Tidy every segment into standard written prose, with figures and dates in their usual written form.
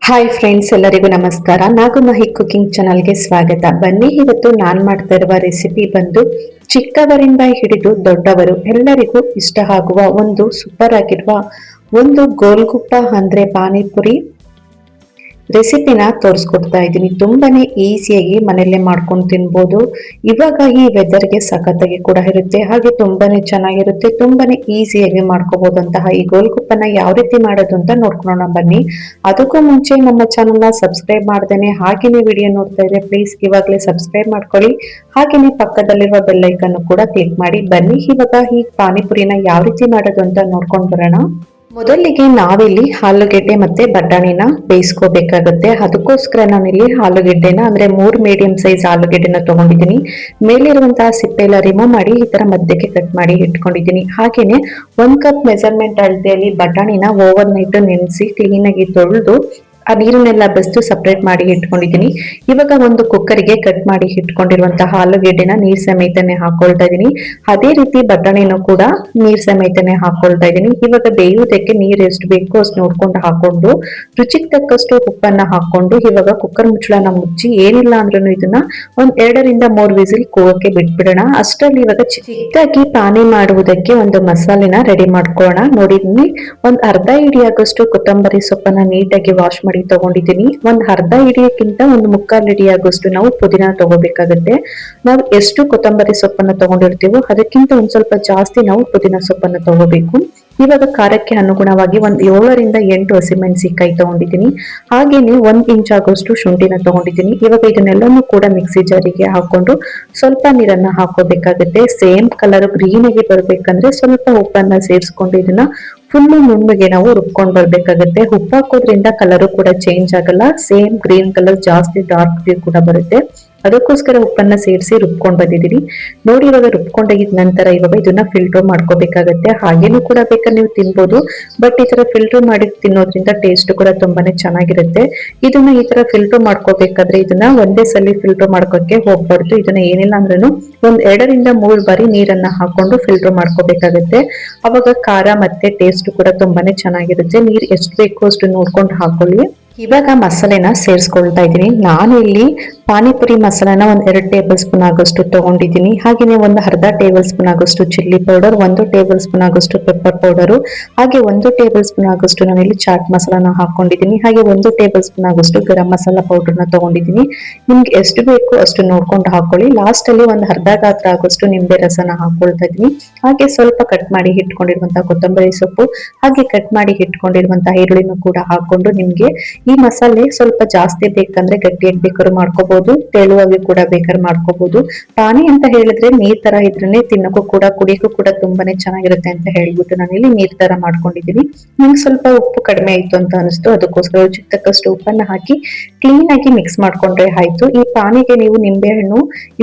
Hi friends, ಎಲ್ಲರಿಗೂ ನಮಸ್ಕಾರ. ನಾಗುಮಹಿ cooking ಚಾನಲ್ಗೆ ಸ್ವಾಗತ. ಬನ್ನಿ, ಇವತ್ತು ನಾನು ಮಾಡ್ತಾ ಇರುವ ರೆಸಿಪಿ ಬಂದು ಚಿಕ್ಕವರಿಂದ ಹಿಡಿದು ದೊಡ್ಡವರು ಎಲ್ಲರಿಗೂ ಇಷ್ಟ ಆಗುವ ಒಂದು ಸೂಪರ್ ಆಗಿರುವ ಒಂದು ಗೋಲ್ಗುಪ್ಪ ಅಂದ್ರೆ ಪಾನಿಪುರಿ ರೆಸಿಪಿನ ತೋರಿಸ್ಕೊಡ್ತಾ ಇದ್ದೀನಿ. ತುಂಬಾನೇ ಈಸಿಯಾಗಿ ಮನೆಯಲ್ಲೇ ಮಾಡ್ಕೊಂಡು ತಿನ್ಬೋದು. ಇವಾಗ ಈ ವೆದರ್ಗೆ ಸಖತ್ತಾಗಿ ಕೂಡ ಇರುತ್ತೆ, ಹಾಗೆ ತುಂಬಾನೇ ಚೆನ್ನಾಗಿರುತ್ತೆ. ತುಂಬಾನೇ ಈಸಿಯಾಗಿ ಮಾಡ್ಕೋಬಹುದಂತಹ ಈ ಗೋಲ್ಗುಪ್ಪನ ಯಾವ ರೀತಿ ಮಾಡೋದು ಅಂತ ನೋಡ್ಕೊಳ್ಳೋಣ ಬನ್ನಿ. ಅದಕ್ಕೂ ಮುಂಚೆ ನಮ್ಮ ಚಾನಲ್ನ ಸಬ್ಸ್ಕ್ರೈಬ್ ಮಾಡ್ದೇನೆ ಹಾಗೇನೆ ವಿಡಿಯೋ ನೋಡ್ತಾ ಇದ್ರೆ ಪ್ಲೀಸ್ ಇವಾಗಲೇ ಸಬ್ಸ್ಕ್ರೈಬ್ ಮಾಡ್ಕೊಳ್ಳಿ. ಹಾಗೇನೆ ಪಕ್ಕದಲ್ಲಿರುವ ಬೆಲ್ ಐಕನ್ ಕೂಡ ಕ್ಲಿಕ್ ಮಾಡಿ. ಬನ್ನಿ ಇವಾಗ ಈ ಪಾನಿಪುರಿನ ಯಾವ ರೀತಿ ಮಾಡೋದು ಅಂತ ನೋಡ್ಕೊಂಡು ಬರೋಣ. ಮೊದಲಿಗೆ ನಾವಿಲ್ಲಿ ಆಲೂಗೆಡ್ಡೆ ಮತ್ತೆ ಬಟಾಣಿನ ಬೇಯಿಸ್ಕೋಬೇಕಾಗತ್ತೆ. ಅದಕ್ಕೋಸ್ಕರ ನಾನಿಲ್ಲಿ ಆಲೂಗೆಡ್ಡೆನ ಅಂದ್ರೆ 3 ಮೀಡಿಯಂ ಸೈಜ್ ಆಲೂಗೆಡ್ಡೆನ ತಗೊಂಡಿದ್ದೀನಿ. ಮೇಲಿರುವಂತಹ ಸಿಪ್ಪೆ ಎಲ್ಲ ರಿಮೂವ್ ಮಾಡಿ ಈ ತರ ಮಧ್ಯಕ್ಕೆ ಕಟ್ ಮಾಡಿ ಇಟ್ಕೊಂಡಿದ್ದೀನಿ. ಹಾಗೇನೆ 1 ಕಪ್ ಮೆಜರ್ಮೆಂಟ್ ಅಳತೆಯಲ್ಲಿ ಬಟಾಣಿನ ಓವರ್ ನೈಟ್ ನೆನೆಸಿ ಕ್ಲೀನ್ ಆಗಿ ತೊಳೆದು ಆ ನೀರನ್ನೆಲ್ಲ ಬಸ್ತು ಸಪರೇಟ್ ಮಾಡಿ ಇಟ್ಕೊಂಡಿದ್ದೀನಿ. ಇವಾಗ ಒಂದು ಕುಕ್ಕರ್ಗೆ ಕಟ್ ಮಾಡಿ ಇಟ್ಕೊಂಡಿರುವಂತಹ ಆಲೂಗೆಡ್ಡೆನ ನೀರ್ ಸಮೇತನೆ ಹಾಕೊಳ್ತಾ ಇದ್ದೀನಿ. ಅದೇ ರೀತಿ ಬಟಾಣಿನೂ ಕೂಡ ನೀರ್ ಸಮೇತನೆ ಹಾಕೊಳ್ತಾ ಇದ್ದೀನಿ. ಇವಾಗ ಬೇಯುವುದಕ್ಕೆ ನೀರ್ ಎಷ್ಟು ಬೇಕೋ ಅಷ್ಟು ನೋಡ್ಕೊಂಡು ಹಾಕೊಂಡು ರುಚಿಗೆ ತಕ್ಕಷ್ಟು ಉಪ್ಪನ್ನ ಹಾಕೊಂಡು ಇವಾಗ ಕುಕ್ಕರ್ ಮುಚ್ಚಳನ ಮುಚ್ಚಿ ಏನಿಲ್ಲ ಅಂದ್ರೂ ಇದನ್ನ ಒಂದ್ 2 ರಿಂದ 3 ವಿಸಿಲ್ ಕೂಗಕ್ಕೆ ಬಿಟ್ಬಿಡೋಣ. ಅಷ್ಟರಲ್ಲಿ ಇವಾಗ ಚಿಕ್ಕದಾಗಿ ಪಾನಿ ಮಾಡುವುದಕ್ಕೆ ಒಂದು ಮಸಾಲೆನ ರೆಡಿ ಮಾಡ್ಕೊಳ್ಳೋಣ. ನೋಡಿದೀನಿ, ಒಂದ್ ಅರ್ಧ ಹಿಡಿಯಾಗಷ್ಟು ಕೊತ್ತಂಬರಿ ಸೊಪ್ಪನ್ನ ನೀಟಾಗಿ ವಾಶ್ ಮಾಡಿ ತಗೊಂಡಿದ್ದೀನಿ. ಒಂದ್ ಅರ್ಧ ಹಿಡಿಯಕ್ಕಿಂತ ಒಂದು 1/4 ಹಿಡಿಯಾಗಷ್ಟು ನಾವು ಪುದೀನ ತಗೋಬೇಕಾಗುತ್ತೆ. ನಾವು ಎಷ್ಟು ಕೊತ್ತಂಬರಿ ಸೊಪ್ಪನ್ನ ತಗೊಂಡಿರ್ತೀವೋ ಅದಕ್ಕಿಂತ ಒಂದ್ ಸ್ವಲ್ಪ ಜಾಸ್ತಿ ನಾವು ಪುದೀನ ಸೊಪ್ಪನ್ನ ತಗೋಬೇಕು. ಇವಾಗ ಖಾರಕ್ಕೆ ಅನುಗುಣವಾಗಿ ಒಂದ್ 7 ರಿಂದ 8 ಹಸಿಮೆಣಸಿನಕಾಯಿ ತಗೊಂಡಿದ್ದೀನಿ. ಹಾಗೇನೆ 1 ಇಂಚ್ ಆಗೋಷ್ಟು ಶುಂಠಿನ ತಗೊಂಡಿದ್ದೀನಿ. ಇವಾಗ ಇದನ್ನೆಲ್ಲನೂ ಕೂಡ ಮಿಕ್ಸಿ ಜಾರಿಗೆ ಹಾಕೊಂಡು ಸ್ವಲ್ಪ ನೀರನ್ನ ಹಾಕೋಬೇಕಾಗುತ್ತೆ. ಸೇಮ್ ಕಲರ್ ಗ್ರೀನ್ ಆಗಿ ಬರ್ಬೇಕಂದ್ರೆ ಸ್ವಲ್ಪ ಉಪ್ಪನ್ನ ಸೇರಿಸ್ಕೊಂಡು ಇದನ್ನ ಫುಲ್ ನುಣ್ಣಗೆ ನಾವು ರುಬ್ಕೊಂಡ್ ಬರ್ಬೇಕಾಗುತ್ತೆ. ಉಪ್ಪು ಹಾಕೋದ್ರಿಂದ ಕಲರು ಕೂಡ ಚೇಂಜ್ ಆಗಲ್ಲ, ಸೇಮ್ ಗ್ರೀನ್ ಕಲರ್ ಜಾಸ್ತಿ ಡಾರ್ಕ್ ಕೂಡ ಬರುತ್ತೆ. ಅದಕ್ಕೋಸ್ಕರ ಉಪ್ಪನ್ನ ಸೇರಿಸಿ ರುಬ್ಕೊಂಡ್ ಬಂದಿದ್ದೀನಿ. ನೋಡಿ, ಇವಾಗ ರುಬ್ಕೊಂಡಾಗಿದ ನಂತರ ಇವಾಗ ಇದನ್ನ ಫಿಲ್ಟರ್ ಮಾಡ್ಕೋಬೇಕಾಗತ್ತೆ. ಹಾಗೇನು ಕೂಡ ಬೇಕಾದ್ರೆ ನೀವು ತಿನ್ಬೋದು, ಬಟ್ ಈ ತರ ಫಿಲ್ಟರ್ ಮಾಡಿ ತಿನ್ನೋದ್ರಿಂದ ಟೇಸ್ಟ್ ಕೂಡ ತುಂಬಾನೇ ಚೆನ್ನಾಗಿರುತ್ತೆ. ಇದನ್ನ ಈ ತರ ಫಿಲ್ಟರ್ ಮಾಡ್ಕೋಬೇಕಾದ್ರೆ ಇದನ್ನ ಒಂದೇ ಸಲ ಫಿಲ್ಟರ್ ಮಾಡ್ಕೋಕೆ ಹೋಗ್ಬಾರ್ದು. ಇದನ್ನ ಏನಿಲ್ಲ ಅಂದ್ರೂ ಒಂದ್ 2 ರಿಂದ 3 ಬಾರಿ ನೀರನ್ನ ಹಾಕೊಂಡು ಫಿಲ್ಟರ್ ಮಾಡ್ಕೋಬೇಕಾಗತ್ತೆ. ಅವಾಗ ಖಾರ ಮತ್ತೆ ಟೇಸ್ಟ್ ಕೂಡ ತುಂಬಾನೇ ಚೆನ್ನಾಗಿರುತ್ತೆ. ನೀರ್ ಎಷ್ಟು ಬೇಕೋ ಅಷ್ಟು ನೋಡ್ಕೊಂಡು ಹಾಕೊಳ್ಳಿ. ಇವಾಗ ಮಸಾಲೆನ ಸೇರಿಸ್ಕೊಳ್ತಾ ಇದ್ದೀನಿ. ನಾನು ಇಲ್ಲಿ ಪಾನಿಪುರಿ ಮಸಾಲಾನ ಒಂದ್ 2 ಟೇಬಲ್ ಸ್ಪೂನ್ ಆಗೋಷ್ಟು ತಗೊಂಡಿದ್ದೀನಿ. ಹಾಗೇನೆ ಒಂದು ಅರ್ಧ ಟೇಬಲ್ ಸ್ಪೂನ್ ಆಗೋಷ್ಟು ಚಿಲ್ಲಿ ಪೌಡರ್, 1 ಟೇಬಲ್ ಸ್ಪೂನ್ ಆಗೋಷ್ಟು ಪೆಪ್ಪರ್ ಪೌಡರು, ಹಾಗೆ 1 ಟೇಬಲ್ ಸ್ಪೂನ್ ಆಗೋಷ್ಟು ನಾನಿಲ್ಲಿ ಚಾಟ್ ಮಸಾಲಾನ ಹಾಕೊಂಡಿದ್ದೀನಿ. ಹಾಗೆ 1 ಟೇಬಲ್ ಸ್ಪೂನ್ ಆಗೋಷ್ಟು ಗರಂ ಮಸಾಲಾ ಪೌಡರ್ನ ತಗೊಂಡಿದ್ದೀನಿ. ನಿಮ್ಗೆ ಎಷ್ಟು ಬೇಕು ಅಷ್ಟು ನೋಡ್ಕೊಂಡು ಹಾಕೊಳ್ಳಿ. ಲಾಸ್ಟ್ ಅಲ್ಲಿ ಒಂದು ಅರ್ಧ ಗಾತ್ರ ಆಗೋಷ್ಟು ನಿಂಬೆ ರಸನ ಹಾಕೊಳ್ತಾ ಇದ್ದೀನಿ. ಹಾಗೆ ಸ್ವಲ್ಪ ಕಟ್ ಮಾಡಿ ಇಟ್ಕೊಂಡಿರುವಂತಹ ಕೊತ್ತಂಬರಿ ಸೊಪ್ಪು, ಹಾಗೆ ಕಟ್ ಮಾಡಿ ಇಟ್ಕೊಂಡಿರುವಂತಹ ಈರುಳ್ಳಿನೂ ಕೂಡ ಹಾಕೊಂಡು ನಿಮ್ಗೆ ಈ ಮಸಾಲೆ ಸ್ವಲ್ಪ ಜಾಸ್ತಿ ಬೇಕಂದ್ರೆ ಗಟ್ಟಿಯಾಗಿ ಬೇಕಾದ್ರೂ ಮಾಡ್ಕೋಬಹುದು, ತೆಳುವಾಗಿ ಕೂಡ ಬೇಕಾದ್ರೆ ಮಾಡ್ಕೋಬಹುದು. ಪಾನಿ ಅಂತ ಹೇಳಿದ್ರೆ ನೀರ್ ತರ ಇದ್ರೇನೆ ತಿನ್ನಕ್ಕೂ ಕೂಡ ಕುಡಿಯಕ್ಕೂ ಕೂಡ ತುಂಬಾನೇ ಚೆನ್ನಾಗಿರುತ್ತೆ ಅಂತ ಹೇಳ್ಬಿಟ್ಟು ನಾನಿಲ್ಲಿ ನೀರ್ ತರ ಮಾಡ್ಕೊಂಡಿದ್ದೀನಿ. ನಿಮ್ಗೆ ಸ್ವಲ್ಪ ಉಪ್ಪು ಕಡಿಮೆ ಆಯ್ತು ಅಂತ ಅನಿಸ್ತು, ಅದಕ್ಕೋಸ್ಕರ ರುಚಿಗೆ ತಕ್ಕಷ್ಟು ಉಪ್ಪನ್ನ ಹಾಕಿ ಕ್ಲೀನ್ ಆಗಿ ಮಿಕ್ಸ್ ಮಾಡ್ಕೊಂಡ್ರೆ ಆಯ್ತು. ಈ ಪಾನಿಗೆ ನೀವು ನಿಂಬೆ ಹಣ್ಣು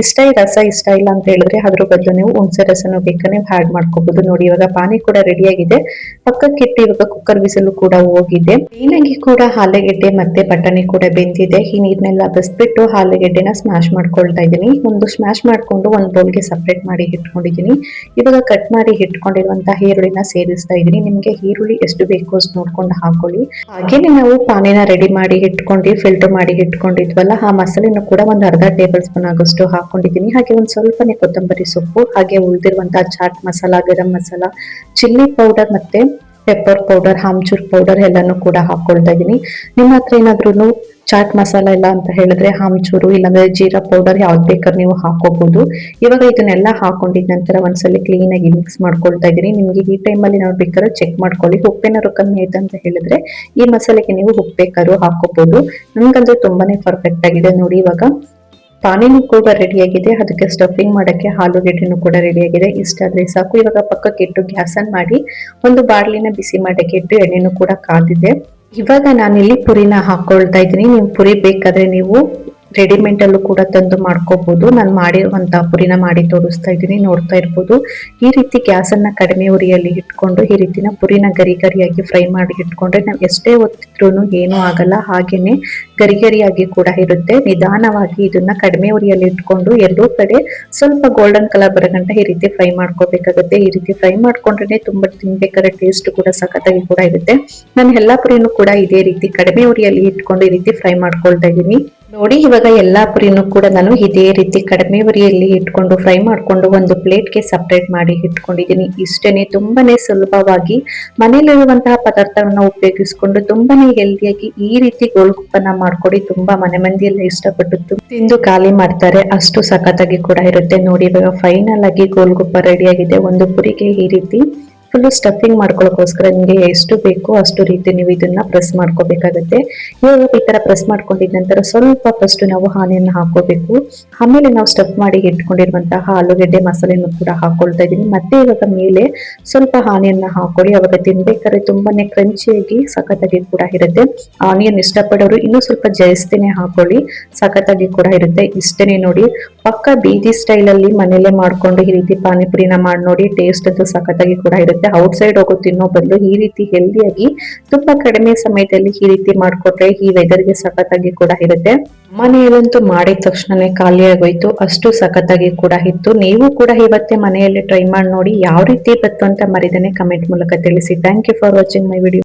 ರಸ ಇಷ್ಟ ಇಲ್ಲ ಅಂತ ಹೇಳಿದ್ರೆ ಅದ್ರ ಬದಲು ನೀವು ಹುಣಸೆ ರಸನು ಬೇಕಾದ್ರೆ ನೀವು ಆಡ್ ಮಾಡ್ಕೋಬಹುದು. ನೋಡಿ, ಇವಾಗ ಪಾನಿ ಕೂಡ ರೆಡಿ ಆಗಿದೆ. ಪಕ್ಕಕ್ಕಿಟ್ಟು ಇವಾಗ ಕುಕ್ಕರ್ ವಿಸಲು ಕೂಡ ಹೋಗಿದೆ. ಕ್ಲೀನ್ ಆಗಿ ಕೂಡ ಆಲೂಗೆಡ್ಡೆ ಮತ್ತೆ ಬಟಾಣಿ ಕೂಡ ಬೆಂದಿದೆ. ಈ ನೀರ್ನೆಲ್ಲ ಬಸ್ಬಿಟ್ಟು ಆಲೂಗೆಡ್ಡೆನ ಸ್ಮ್ಯಾಶ್ ಮಾಡ್ಕೊಳ್ತಾ ಇದ್ದೀನಿ. ಒಂದು ಸ್ಮ್ಯಾಶ್ ಮಾಡ್ಕೊಂಡು ಒಂದ್ ಬೌಲ್ಗೆ ಸಪರೇಟ್ ಮಾಡಿ ಇಟ್ಕೊಂಡಿದ್ದೀನಿ. ಇವಾಗ ಕಟ್ ಮಾಡಿ ಇಟ್ಕೊಂಡಿರುವಂತಹ ಈರುಳ್ಳಿನ ಸೇರಿಸ್ತಾ ಇದ್ದೀನಿ. ನಿಮ್ಗೆ ಈರುಳ್ಳಿ ಎಷ್ಟು ಬೇಕೋ ಅಷ್ಟು ನೋಡ್ಕೊಂಡು ಹಾಕೊಳ್ಳಿ. ಹಾಗೇನೆ ನಾವು ಪಾನಿನ ರೆಡಿ ಮಾಡಿ ಇಟ್ಕೊಂಡು ಫಿಲ್ಟರ್ ಮಾಡಿ ಇಟ್ಕೊಂಡಿದ್ವಲ್ಲ, ಆ ಮಸಾಲೆನೂ ಕೂಡ ಒಂದ್ ಅರ್ಧ ಟೇಬಲ್ ಸ್ಪೂನ್ ಆಗೋಷ್ಟು ಹಾಕೊಂಡಿದ್ದೀನಿ. ಹಾಗೆ ಒಂದ್ ಸ್ವಲ್ಪನೇ ಕೊತ್ತಂಬರಿ ಸೊಪ್ಪು, ಹಾಗೆ ಉಳಿದಿರುವಂತಹ ಚಾಟ್ ಮಸಾಲಾ, ಗರಂ ಮಸಾಲಾ, ಚಿಲ್ಲಿ ಪೌಡರ್ ಮತ್ತೆ ಪೆಪ್ಪರ್ ಪೌಡರ್, ಆಮ್ಚೂರ್ ಪೌಡರ್ ಎಲ್ಲಾನು ಕೂಡ ಹಾಕೊಳ್ತಾ ಇದೀನಿ. ನಿಮ್ಮ ಹತ್ರ ಏನಾದ್ರೂ ಚಾಟ್ ಮಸಾಲ ಇಲ್ಲ ಅಂತ ಹೇಳಿದ್ರೆ ಆಮ್ಚೂರು ಇಲ್ಲಾಂದ್ರೆ ಜೀರಾ ಪೌಡರ್ ಯಾವ್ದು ಬೇಕಾದ್ರೆ ನೀವು ಹಾಕೋಬಹುದು. ಇವಾಗ ಇದನ್ನೆಲ್ಲ ಹಾಕೊಂಡಿದ ನಂತರ ಒಂದ್ಸಲಿ ಕ್ಲೀನ್ ಆಗಿ ಮಿಕ್ಸ್ ಮಾಡ್ಕೊಳ್ತಾ ಇದೀನಿ. ನಿಮ್ಗೆ ಈ ಟೈಮಲ್ಲಿ ನಾವು ಬೇಕಾದ್ರೂ ಚೆಕ್ ಮಾಡ್ಕೊಳ್ಳಿ. ಉಪ್ಪೇನಾದ್ರು ಕಮ್ಮಿ ಆಯ್ತು ಅಂತ ಹೇಳಿದ್ರೆ ಈ ಮಸಾಲೆಗೆ ನೀವು ಉಪ್ಪು ಬೇಕಾದ್ರೂ ಹಾಕೋಬಹುದು. ನನ್ಗಂದ್ರೆ ತುಂಬಾನೇ ಪರ್ಫೆಕ್ಟ್ ಆಗಿದೆ. ನೋಡಿ, ಇವಾಗ ಪಾನಿನೂ ಕೂಡ ರೆಡಿ ಆಗಿದೆ. ಅದಕ್ಕೆ ಸ್ಟಫಿಂಗ್ ಮಾಡಕ್ಕೆ ಆಲೂಗೆಡ್ಡೆನೂ ಕೂಡ ರೆಡಿ ಆಗಿದೆ. ಇಷ್ಟಾದ್ರೆ ಸಾಕು. ಇವಾಗ ಪಕ್ಕಕ್ಕೆ ಇಟ್ಟು ಗ್ಯಾಸ್ ಆನ್ ಮಾಡಿ ಒಂದು ಬಾಡ್ಲಿನ ಬಿಸಿ ಮಾಡಕ್ಕೆ ಇಟ್ಟು ಎಣ್ಣೆನೂ ಕೂಡ ಕಾದಿದೆ. ಇವಾಗ ನಾನಿಲ್ಲಿ ಪುರಿನ ಹಾಕೊಳ್ತಾ ಇದ್ದೀನಿ. ನೀವು ಪುರಿ ಬೇಕಾದ್ರೆ ನೀವು ರೆಡಿಮೇಡ್ ಅಲ್ಲೂ ಕೂಡ ತಂದು ಮಾಡ್ಕೋಬಹುದು. ನಾನು ಮಾಡಿರುವಂತಹ ಪುರಿನ ಮಾಡಿ ತೋರಿಸ್ತಾ ಇದ್ದೀನಿ, ನೋಡ್ತಾ ಇರ್ಬೋದು. ಈ ರೀತಿ ಗ್ಯಾಸ್ ಅನ್ನ ಕಡಿಮೆ ಉರಿಯಲ್ಲಿ ಇಟ್ಕೊಂಡು ಈ ರೀತಿನ ಪುರಿನ ಗರಿ ಗರಿಯಾಗಿ ಫ್ರೈ ಮಾಡಿ ಇಟ್ಕೊಂಡ್ರೆ ನಾವು ಎಷ್ಟೇ ಒತ್ತಿದ್ರೂ ಏನೂ ಆಗಲ್ಲ, ಹಾಗೇನೆ ಗರಿ ಗರಿಯಾಗಿ ಕೂಡ ಇರುತ್ತೆ. ನಿಧಾನವಾಗಿ ಇದನ್ನ ಕಡಿಮೆ ಉರಿಯಲ್ಲಿ ಇಟ್ಕೊಂಡು ಎರಡೂ ಕಡೆ ಸ್ವಲ್ಪ ಗೋಲ್ಡನ್ ಕಲರ್ ಬರಗಂಟ ಈ ರೀತಿ ಫ್ರೈ ಮಾಡ್ಕೋಬೇಕಾಗುತ್ತೆ. ಈ ರೀತಿ ಫ್ರೈ ಮಾಡ್ಕೊಂಡ್ರೆ ತುಂಬಾ ತಿನ್ಬೇಕಾದ್ರೆ ಟೇಸ್ಟ್ ಕೂಡ ಸಖತ್ತಾಗಿ ಕೂಡ ಇರುತ್ತೆ. ನಾನು ಎಲ್ಲಾ ಪುರಿನೂ ಕೂಡ ಇದೇ ರೀತಿ ಕಡಿಮೆ ಉರಿಯಲ್ಲಿ ಇಟ್ಕೊಂಡು ಈ ರೀತಿ ಫ್ರೈ ಮಾಡ್ಕೊಳ್ತಾ ಇದ್ದೀನಿ. ನೋಡಿ, ಇವಾಗ ಎಲ್ಲಾ ಪುರಿನೂ ಕೂಡ ನಾನು ಇದೇ ರೀತಿ ಕಡಿಮೆ ಉರಿಯಲ್ಲಿ ಇಟ್ಕೊಂಡು ಫ್ರೈ ಮಾಡ್ಕೊಂಡು ಒಂದು ಪ್ಲೇಟ್ಗೆ ಸಪರೇಟ್ ಮಾಡಿ ಇಟ್ಕೊಂಡಿದ್ದೀನಿ. ಇಷ್ಟೇನೆ, ತುಂಬಾನೇ ಸುಲಭವಾಗಿ ಮನೆಯಲ್ಲಿರುವಂತಹ ಪದಾರ್ಥವನ್ನ ಉಪಯೋಗಿಸ್ಕೊಂಡು ತುಂಬಾನೇ ಹೆಲ್ದಿಯಾಗಿ ಈ ರೀತಿ ಗೋಲ್ಗುಪ್ಪನ ಮಾಡ್ಕೊಡಿ. ತುಂಬಾ ಮನೆ ಮಂದಿ ಎಲ್ಲ ಇಷ್ಟಪಟ್ಟು ತಿಂದು ಖಾಲಿ ಮಾಡ್ತಾರೆ, ಅಷ್ಟು ಸಖತ್ತಾಗಿ ಕೂಡ ಇರುತ್ತೆ. ನೋಡಿ, ಇವಾಗ ಫೈನಲ್ ಆಗಿ ಗೋಲ್ಗುಪ್ಪ ರೆಡಿ ಆಗಿದೆ. ಒಂದು ಪುರಿಗೆ ಈ ರೀತಿ ಫುಲ್ ಸ್ಟಫಿಂಗ್ ಮಾಡ್ಕೊಳ್ಳೋಕೋಸ್ಕರ ನಿಮಗೆ ಎಷ್ಟು ಬೇಕೋ ಅಷ್ಟು ರೀತಿ ನೀವು ಇದನ್ನ ಪ್ರೆಸ್ ಮಾಡ್ಕೋಬೇಕಾಗುತ್ತೆ. ಇವಾಗ ಈ ತರ ಪ್ರೆಸ್ ಮಾಡ್ಕೊಂಡಿದ ನಂತರ ಸ್ವಲ್ಪ ಫಸ್ಟ್ ನಾವು ಆನಿಯನ್ ಹಾಕೋಬೇಕು. ಆಮೇಲೆ ನಾವು ಸ್ಟಫ್ ಮಾಡಿ ಇಟ್ಕೊಂಡಿರುವಂತಹ ಆಲೂಗೆಡ್ಡೆ ಮಸಾಲೆಯನ್ನು ಕೂಡ ಹಾಕೊಳ್ತಾ ಇದೀನಿ. ಮತ್ತೆ ಇವಾಗ ಮೇಲೆ ಸ್ವಲ್ಪ ಆನಿಯನ್ ಹಾಕೊಳ್ಳಿ. ಅವಾಗ ತಿನ್ಬೇಕಾದ್ರೆ ತುಂಬಾನೇ ಕ್ರಂಚಿಯಾಗಿ ಸಖತ್ತಾಗಿ ಕೂಡ ಇರುತ್ತೆ. ಆನಿಯನ್ ಇಷ್ಟಪಡೋರು ಇನ್ನೂ ಸ್ವಲ್ಪ ಜಾಸ್ತಿನೇ ಹಾಕೊಳ್ಳಿ, ಸಖತ್ತಾಗಿ ಕೂಡ ಇರುತ್ತೆ. ಇಷ್ಟೇನೆ ನೋಡಿ, ಪಕ್ಕ ಬೀದಿ ಸ್ಟೈಲ್ ಅಲ್ಲಿ ಮನೇಲೆ ಮಾಡ್ಕೊಂಡು ಈ ರೀತಿ ಪಾನಿಪುರಿನ ಮಾಡಿ ನೋಡಿ, ಟೇಸ್ಟ್ ಅಂತೂ ಸಖತ್ತಾಗಿ ಕೂಡ ಇರುತ್ತೆ. ಔಟ್ ಸೈಡ್ ಹೋಗೋ ತಿನ್ನೋ ಬದಲು ಈ ರೀತಿ ಹೆಲ್ದಿಯಾಗಿ ತುಂಬಾ ಕಡಿಮೆ ಸಮಯದಲ್ಲಿ ಈ ರೀತಿ ಮಾಡ್ಕೊಟ್ರೆ ಈ ವೆದರ್ಗೆ ಸಖತ್ತಾಗಿ ಕೂಡ ಇರುತ್ತೆ. ಮನೆಯಲ್ಲಂತೂ ಮಾಡಿದ ತಕ್ಷಣನೇ ಖಾಲಿ ಆಗೋಯ್ತು, ಅಷ್ಟು ಸಖತ್ತಾಗಿ ಕೂಡ ಇತ್ತು. ನೀವು ಕೂಡ ಇವತ್ತೇ ಮನೆಯಲ್ಲಿ ಟ್ರೈ ಮಾಡಿ ನೋಡಿ, ಯಾವ ರೀತಿ ಬತ್ತು ಅಂತ ಮರಿದೇನೆ ಕಮೆಂಟ್ ಮೂಲಕ ತಿಳಿಸಿ. Thank you for watching my video.